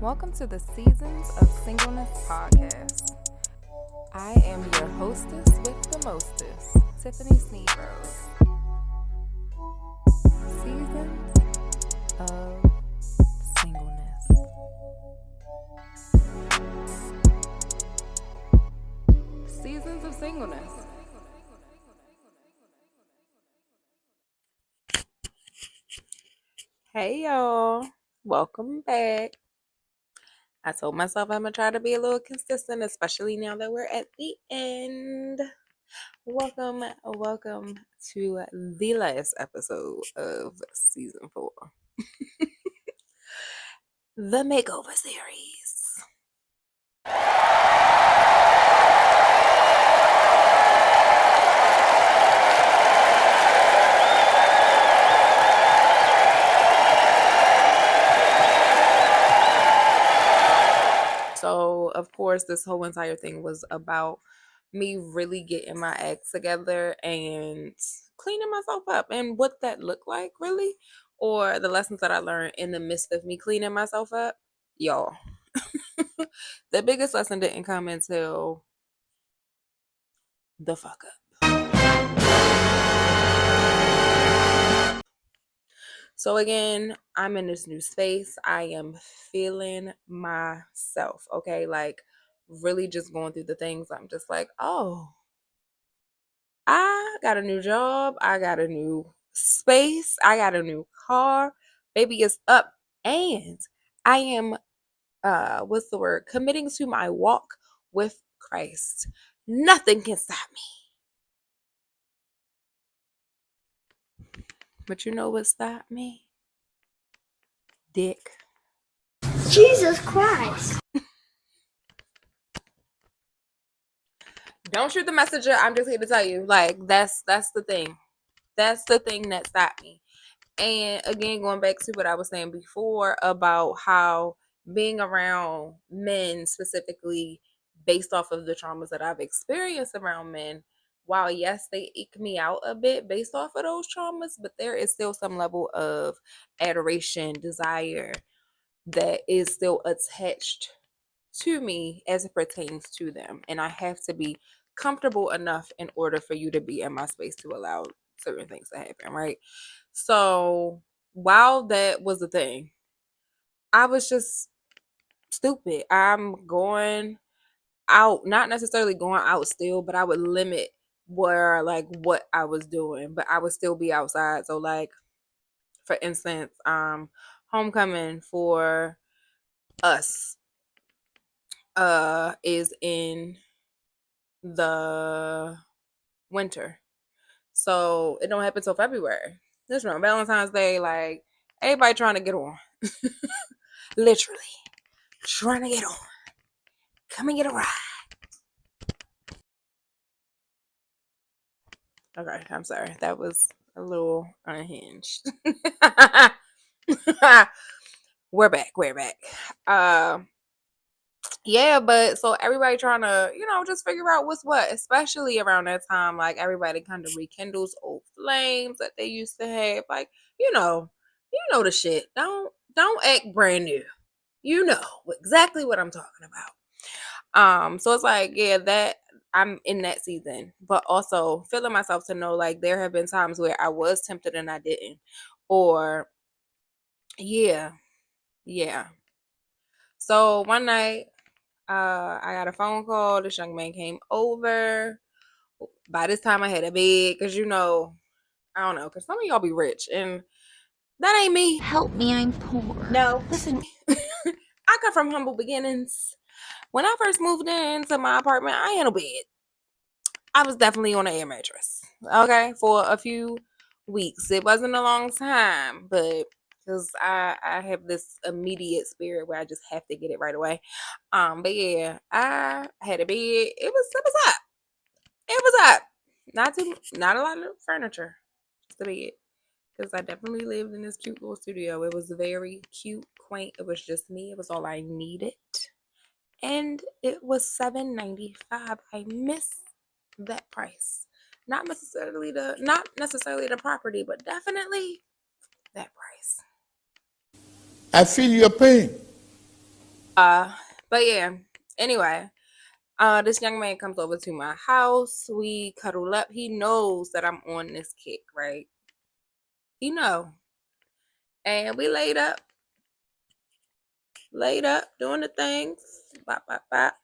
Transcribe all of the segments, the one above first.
Welcome to the Seasons of Singleness podcast. I am your hostess with the mostest, Tiffany Sneebrose. Seasons of Singleness. Seasons of Singleness. Hey y'all, welcome back. I told myself I'm gonna try to be a little consistent, especially now that we're at the end. Welcome to the last episode of season 4, the makeover series. So, of course, this whole entire thing was about me really getting my act together and cleaning myself up, and what that looked like, really, or the lessons that I learned in the midst of me cleaning myself up. Y'all, the biggest lesson didn't come until the fuck up. So again, I'm in this new space. I am feeling myself, okay? Like, really just going through the things. I'm just like, oh, I got a new job. I got a new space. I got a new car. Baby is up. And I am, committing to my walk with Christ. Nothing can stop me. But you know what stopped me? Dick. Jesus Christ. Don't shoot the messenger. I'm just here to tell you. Like, that's the thing. That's the thing that stopped me. And again, going back to what I was saying before about how being around men, specifically based off of the traumas that I've experienced around men, while yes, they eke me out a bit based off of those traumas, but there is still some level of adoration, desire that is still attached to me as it pertains to them. And I have to be comfortable enough in order for you to be in my space to allow certain things to happen, right? So while that was a thing, I was just stupid. I'm going out, not necessarily going out still, but I would limit what I was doing, but I would still be outside. So like, for instance, homecoming for us is in the winter. So it don't happen till February. This around Valentine's Day, like everybody trying to get on. Literally trying to get on. Come and get a ride. Okay, I'm sorry. That was a little unhinged. We're back. Yeah, but so everybody trying to, just figure out what's what, especially around that time. Like, everybody kind of rekindles old flames that they used to have. Like, you know the shit. Don't act brand new. You know exactly what I'm talking about. So it's like, yeah, that I'm in that season, but also feeling myself to know, like, there have been times where I was tempted and I didn't. Or yeah. So one night, I got a phone call. This young man came over. By this time, I had a bed because I don't know, because some of y'all be rich and that ain't me. Help me, I'm poor. No, listen, I come from humble beginnings. When I first moved into my apartment, I had a bed. I was definitely on an air mattress, okay, for a few weeks. It wasn't a long time, but because I have this immediate spirit where I just have to get it right away. But yeah, I had a bed. It was up. It was up. Not a lot of furniture, just a bed. Because I definitely lived in this cute little studio. It was very cute, quaint. It was just me. It was all I needed. And it was $7.95. I miss that price. Not necessarily the property, but definitely that price. I feel your pain. But yeah, anyway, this young man comes over to my house. We cuddle up. He knows that I'm on this kick, right? He know. And we laid up, doing the things. Bop, bop, bop.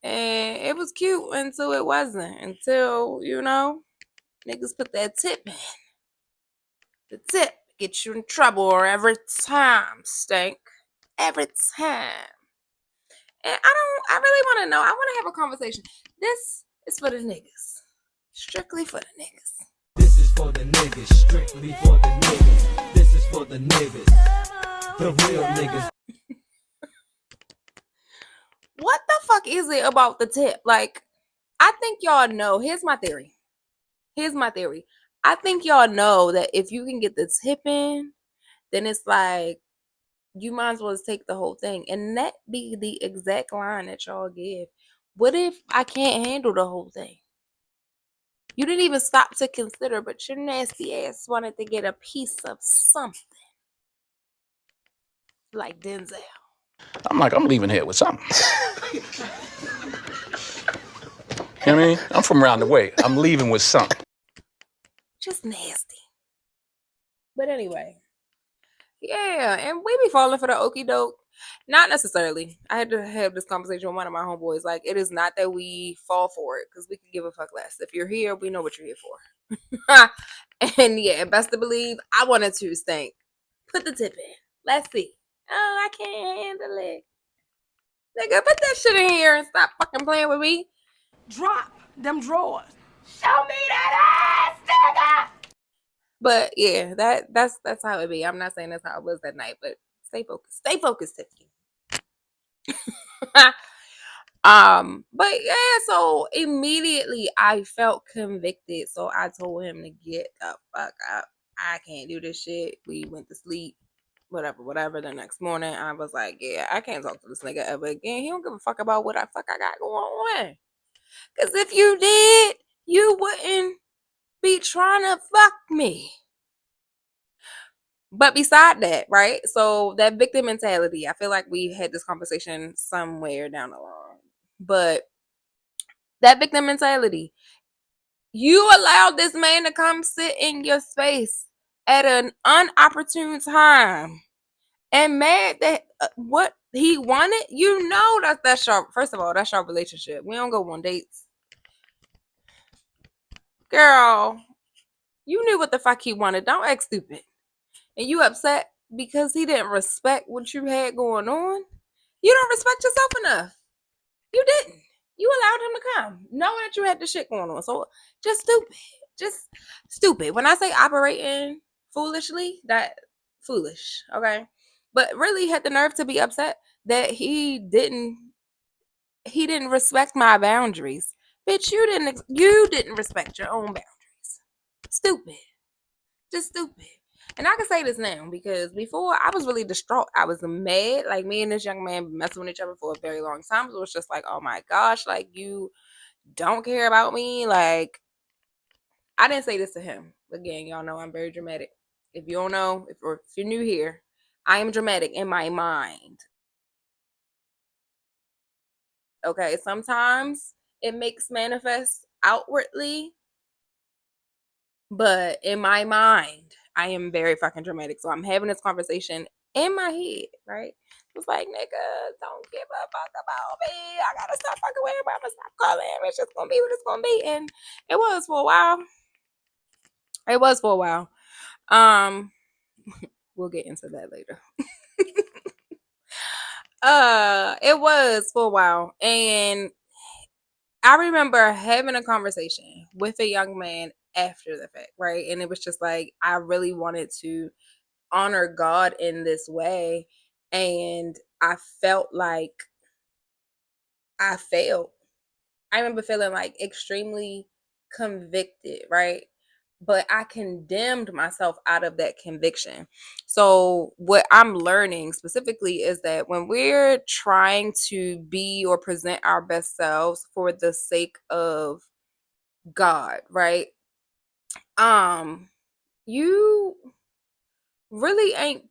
And it was cute until it wasn't. Until, niggas put that tip in. The tip gets you in trouble every time, Stank. Every time. And I really want to know. I want to have a conversation. This is for the niggas. Strictly for the niggas. This is for the niggas, strictly for the niggas. This is for the niggas, the real niggas. What the fuck is it about the tip? Like, I think y'all know. Here's my theory. I think y'all know that if you can get the tip in, then it's like you might as well just take the whole thing. And that be the exact line that y'all give. What if I can't handle the whole thing? You didn't even stop to consider, but your nasty ass wanted to get a piece of something. Like Denzel. I'm like, I'm leaving here with something. You know what I mean? I'm from around the way. I'm leaving with something. Just nasty. But anyway. Yeah, and we be falling for the okie doke. Not necessarily. I had to have this conversation with one of my homeboys. Like, it is not that we fall for it, because we can give a fuck less. If you're here, we know what you're here for. And yeah, best to believe, I wanted to Stank. Put the tip in. Let's see. Oh, I can't handle it. Nigga, put that shit in here and stop fucking playing with me. Drop them drawers. Show me that ass, nigga. But yeah, that's how it be. I'm not saying that's how it was that night, but stay focused. Stay focused, Tiffany. But yeah, so immediately I felt convicted. So I told him to get the fuck up. I can't do this shit. We went to sleep. Whatever. The next morning, I was like, yeah, I can't talk to this nigga ever again. He don't give a fuck about what I got going on. Cause if you did, you wouldn't be trying to fuck me. But beside that, right? So that victim mentality, I feel like we had this conversation somewhere down the line. But that victim mentality, you allowed this man to come sit in your space at an unopportune time and mad that what he wanted, that's your, first of all, that's your relationship. We don't go on dates. Girl, you knew what the fuck he wanted. Don't act stupid. And you upset because he didn't respect what you had going on. You don't respect yourself enough. You didn't. You allowed him to come, knowing that you had the shit going on. So just stupid. Just stupid. When I say operating foolishly, that foolish, okay? But really had the nerve to be upset that he didn't respect my boundaries. Bitch, you didn't respect your own boundaries. Stupid. Just stupid. And I can say this now because before I was really distraught. I was mad. Like, me and this young man messing with each other for a very long time. So it was just like, oh my gosh, like, you don't care about me. Like, I didn't say this to him. Again, y'all know I'm very dramatic. If you don't know, if you're new here, I am dramatic in my mind. Okay, sometimes it makes manifest outwardly, but in my mind, I am very fucking dramatic. So I'm having this conversation in my head, right? It's like, nigga, don't give a fuck about me. I gotta stop fucking with him. I'm gonna stop calling him. It's just gonna be what it's gonna be. And it was for a while. It was for a while. Um, we'll get into that later. It was for a while. And I remember having a conversation with a young man after the fact, right? And it was just like, I really wanted to honor God in this way. And I felt like I failed. I remember feeling like extremely convicted, right? But I condemned myself out of that conviction. So, what I'm learning specifically is that when we're trying to be or present our best selves for the sake of God, right? You really ain't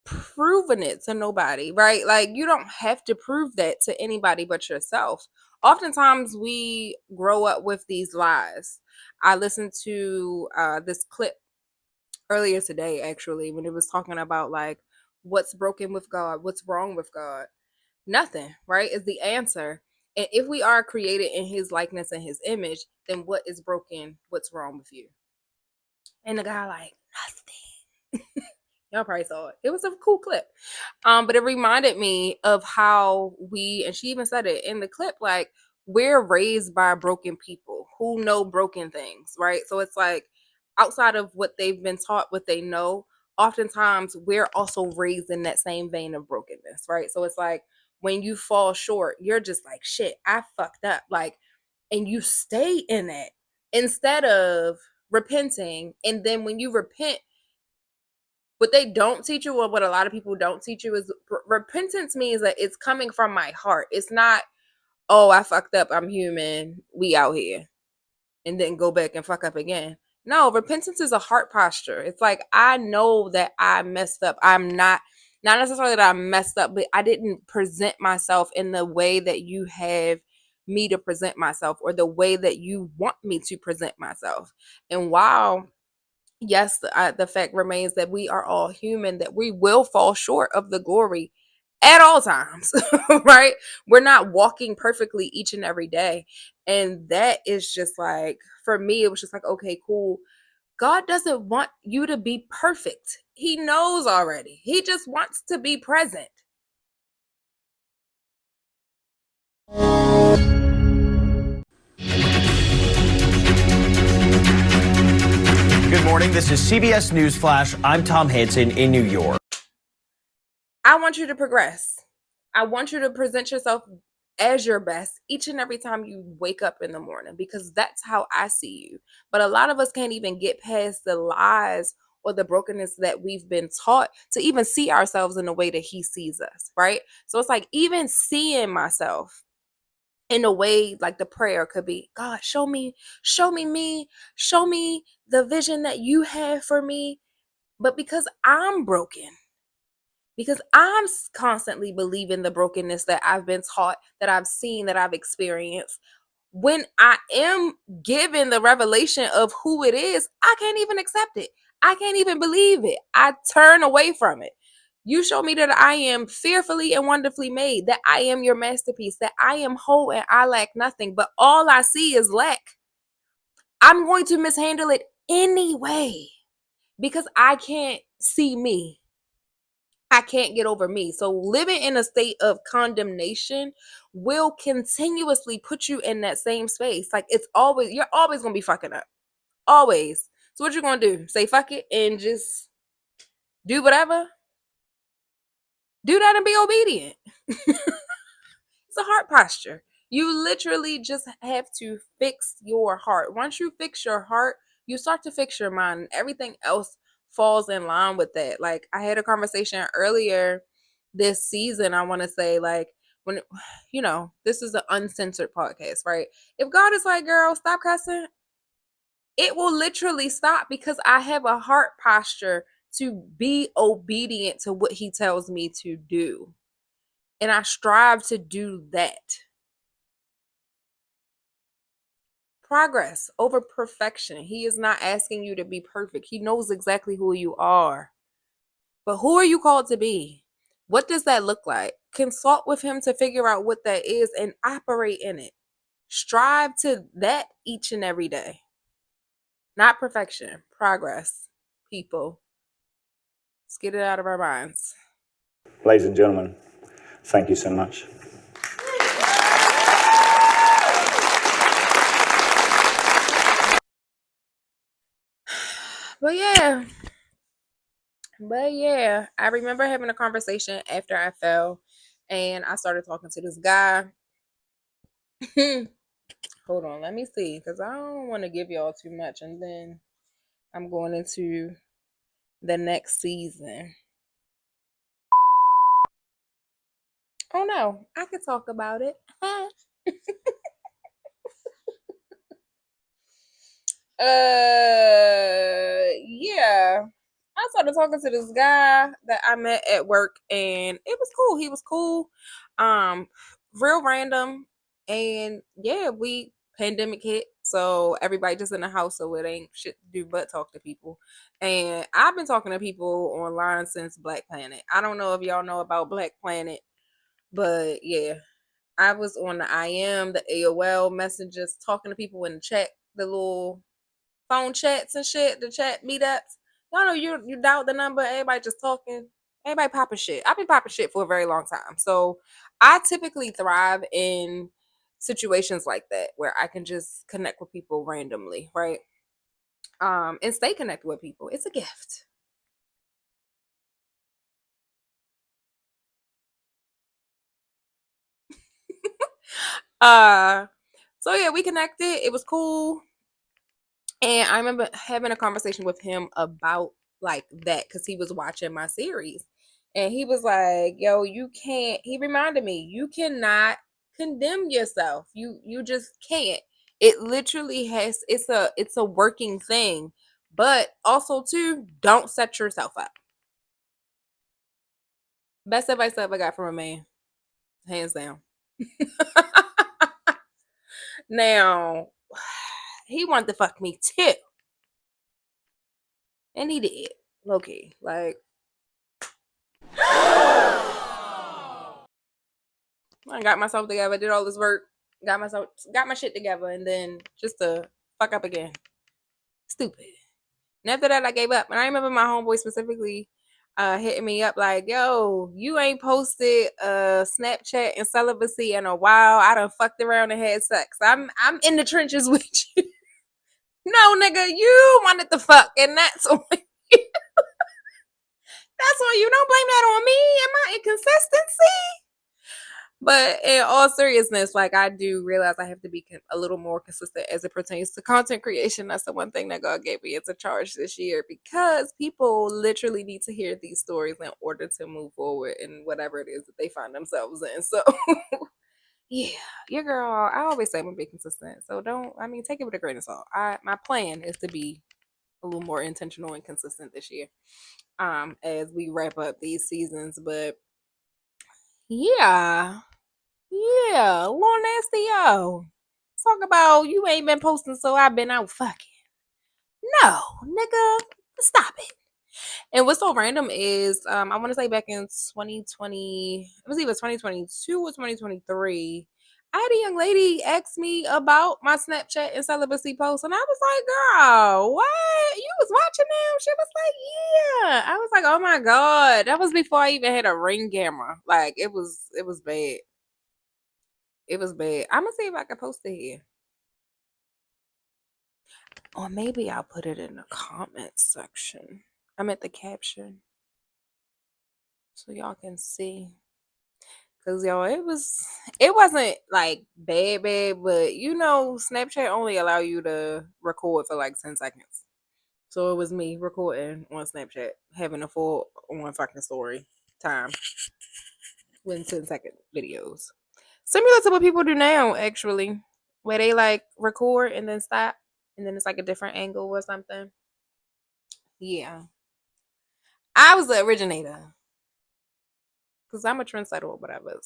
proving it to nobody, right? Like, you don't have to prove that to anybody but yourself. Oftentimes we grow up with these lies. I listened to this clip earlier today, actually, when it was talking about like what's broken with God, what's wrong with God. Nothing, right, is the answer. And if we are created in his likeness and his image, then what is broken? What's wrong with you? And the guy like, nothing. Y'all probably saw it. It was a cool clip. But it reminded me of how and she even said it in the clip, like, we're raised by broken people who know broken things, right? So it's like, outside of what they've been taught, what they know, oftentimes we're also raised in that same vein of brokenness, right? So it's like, when you fall short, you're just like, shit, I fucked up. Like, and you stay in it instead of repenting. And then when you repent, what they don't teach you, or what a lot of people don't teach you, is repentance means that it's coming from my heart. It's not, oh, I fucked up, I'm human, we out here, and then go back and fuck up again. No, repentance is a heart posture. It's like, I know that I messed up. I'm not necessarily that I messed up, but I didn't present myself in the way that you have me to present myself, or the way that you want me to present myself. And while, yes, the fact remains that we are all human, that we will fall short of the glory at all times, right? We're not walking perfectly each and every day. And that is just like, for me, it was just like, okay, cool. God doesn't want you to be perfect. He knows already. He just wants to be present. Good morning. This is CBS News Flash. I'm Tom Hanson in New York. I want you to progress. I want you to present yourself as your best each and every time you wake up in the morning, because that's how I see you. But a lot of us can't even get past the lies or the brokenness that we've been taught to even see ourselves in the way that he sees us, right? So it's like, even seeing myself in a way, like the prayer could be, God, show me me, show me the vision that you have for me. But because I'm broken, because I'm constantly believing the brokenness that I've been taught, that I've seen, that I've experienced, when I am given the revelation of who it is, I can't even accept it. I can't even believe it. I turn away from it. You show me that I am fearfully and wonderfully made, that I am your masterpiece, that I am whole and I lack nothing, but all I see is lack. I'm going to mishandle it anyway, because I can't see me. I can't get over me. So living in a state of condemnation will continuously put you in that same space. Like, you're always going to be fucking up. Always. So what you going to do? Say fuck it and just do whatever? Do that and be obedient. It's a heart posture. You literally just have to fix your heart. Once you fix your heart, you start to fix your mind, and everything else falls in line with that. Like, I had a conversation earlier this season, I want to say, like, when, this is an uncensored podcast, right? If God is like, girl, stop cussing, it will literally stop, because I have a heart posture to be obedient to what he tells me to do. And I strive to do that. Progress over perfection. He is not asking you to be perfect. He knows exactly who you are. But who are you called to be? What does that look like? Consult with him to figure out what that is and operate in it. Strive to that each and every day. Not perfection, progress. People. Let's get it out of our minds. Ladies and gentlemen, thank you so much. But yeah, I remember having a conversation after I fell, and I started talking to this guy. Hold on, let me see, because I don't want to give y'all too much, and then I'm going into the next season. Oh no, I could talk about it. Yeah. I started talking to this guy that I met at work, and it was cool. He was cool, real random, and yeah, we pandemic hit, so everybody just in the house, so it ain't shit to do but talk to people. And I've been talking to people online since Black Planet. I don't know if y'all know about Black Planet, but yeah, I was on the IM, the AOL messages, talking to people in the chat, the little phone chats and shit, the chat meetups. Y'all know you dial the number, everybody just talking, everybody popping shit. I've been popping shit for a very long time. So I typically thrive in situations like that where I can just connect with people randomly, right? And stay connected with people. It's a gift. uh so yeah, we connected. It was cool. And I remember having a conversation with him about like that because he was watching my series. And he was like, yo, you can't, he reminded me, you cannot condemn yourself. You just can't. It literally has, it's a working thing. But also too, don't set yourself up. Best advice I ever got from a man. Hands down. Now, he wanted to fuck me too. And he did. Low key. Like, I got myself together, did all this work, got my shit together, and then just to fuck up again. Stupid. And after that, I gave up. And I remember my homeboy specifically hitting me up like, yo, you ain't posted Snapchat and celibacy in a while. I done fucked around and had sex. I'm in the trenches with you. No, nigga, you wanted to fuck, and that's on you. That's on you. Don't blame that on me and my inconsistency. But in all seriousness, like I do realize I have to be a little more consistent as it pertains to content creation. That's the one thing that God gave me as a charge this year because people literally need to hear these stories in order to move forward in whatever it is that they find themselves in. So, yeah, your girl, I always say I'm gonna be consistent. So take it with a grain of salt. My plan is to be a little more intentional and consistent this year as we wrap up these seasons. But yeah. Yeah, little nasty yo. Talk about you ain't been posting, so I've been out fucking. No, nigga, stop it. And what's so random is, I want to say back in 2020, it was either 2022 or 2023. I had a young lady ask me about my Snapchat and celibacy post, and I was like, "Girl, what? You was watching them?" She was like, "Yeah." I was like, "Oh my god, that was before I even had a ring camera. Like, it was bad." It was bad. I'm gonna see if I can post it here. Or maybe I'll put it in the comments section. I'm at the caption. So y'all can see. Cause yo, it wasn't like bad, but you know, Snapchat only allow you to record for like 10 seconds. So it was me recording on Snapchat, having a full on fucking story time with 10-second videos. Similar to what people do now, actually, where they like record and then stop, and then it's like a different angle or something. Yeah, I was the originator because I'm a trendsetter or whatever.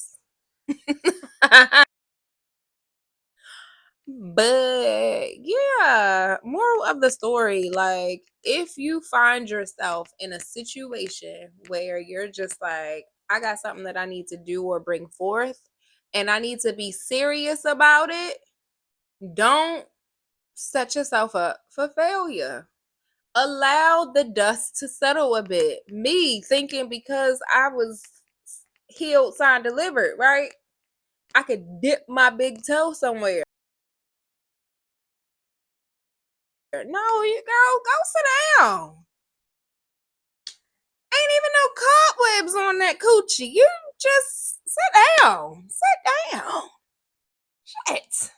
But yeah, moral of the story, like if you find yourself in a situation where you're just like, I got something that I need to do or bring forth, and I need to be serious about it, don't set yourself up for failure. Allow the dust to settle a bit. Me thinking because I was healed, signed, delivered, right? I could dip my big toe somewhere. No, you girl, go sit down. Ain't even no cobwebs on that coochie. You just sit down. Sit down. Shit.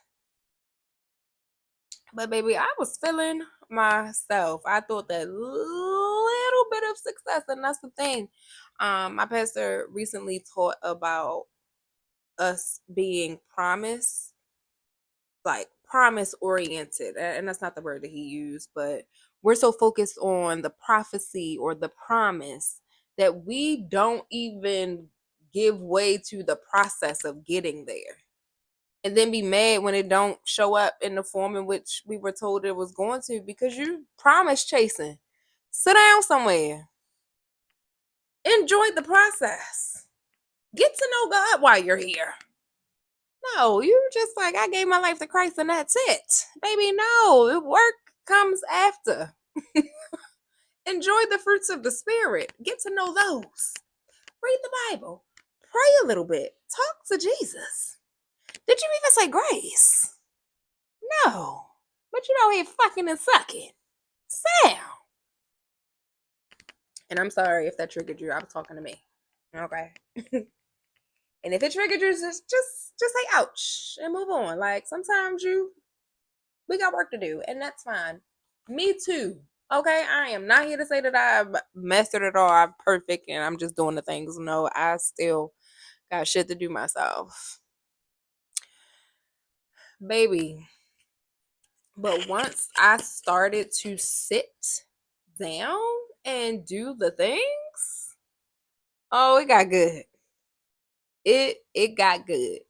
But baby, I was feeling myself. I thought that little bit of success, and that's the thing. My pastor recently taught about us being promise oriented, and that's not the word that he used, but We're so focused on the prophecy or the promise that we don't even give way to the process of getting there. And then be mad when it don't show up in the form in which we were told it was going to, because you promise chasing. Sit down somewhere. Enjoy the process. Get to know God while you're here. No, you just like, I gave my life to Christ and that's it. Baby, no, the work comes after. Enjoy the fruits of the Spirit. Get to know those. Read the Bible. Pray a little bit. Talk to Jesus. Did you even say grace? No. But you know he fucking and sucking. Sam. And I'm sorry if that triggered you. I was talking to me. Okay. And if it triggered you, just say ouch and move on. Like sometimes we got work to do, and that's fine. Me too. Okay, I am not here to say that I've mastered it all. I'm perfect and I'm just doing the things. No, I still got shit to do myself. Baby. But once I started to sit down and do the things, oh, it got good. It got good.